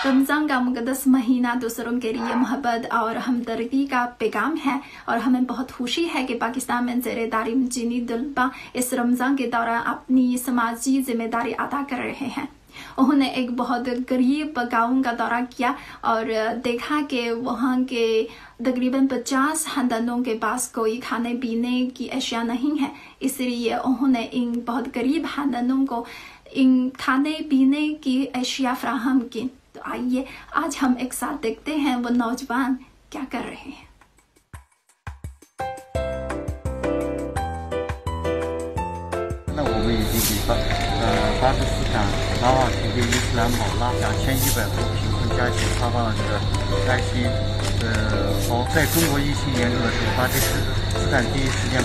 रमज़ान का मुक़द्दस महीना दूसरों के लिए मोहब्बत और हमदर्दी का पैगाम है और हमें बहुत खुशी है कि पाकिस्तान में ज़ेर-ए-तारीम चीनी तलबा इस रमज़ान के दौरान अपनी समाजी जिम्मेदारी अदा कर रहे हैं। उन्होंने एक बहुत गरीब गाँव का दौरा किया और देखा कि वहाँ के तकरीबन 50 खानदानों के पास कोई खाने पीने की अशिया नहीं है, इसलिए उन्होंने इन बहुत गरीब खानदानों को इन खाने पीने की अशिया फराहम की। तो आइए आज हम एक साथ देखते हैं वो नौजवान क्या कर रहे हैं।那我们已经给巴基斯坦拉瓦提的伊斯兰堡拉2100户贫困家庭发放了这个爱心。在中国疫情严重的时候，巴基斯坦第一时间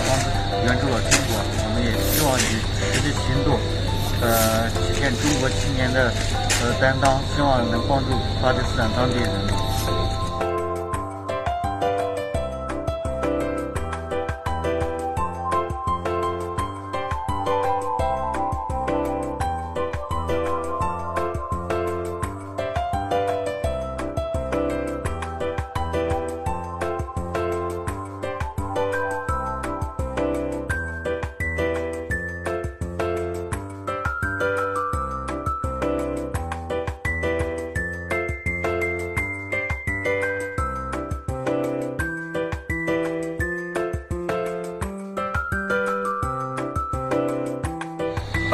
援助了中国。我们也希望以实际行动，体现中国青年的担当，希望能帮助巴基斯坦当地人。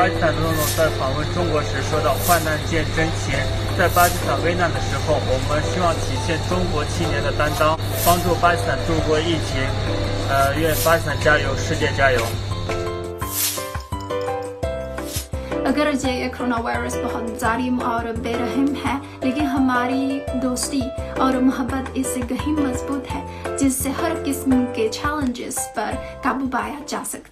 巴基斯坦总统在访问中国时说到“患难见真情”。在巴基斯坦危难的时候，我们希望体现中国青年的担当，帮助巴基斯坦度过疫情。愿巴基斯坦加油，世界加油！ अगर ये कोरोना वायरस बहुत जालिम और बेरहम है, लेकिन हमारी दोस्ती और मोहब्बत इससे कहीं मजबूत है, जिससे हर किस्म के चैलेंजेस पर काबू पाया जा सकता है।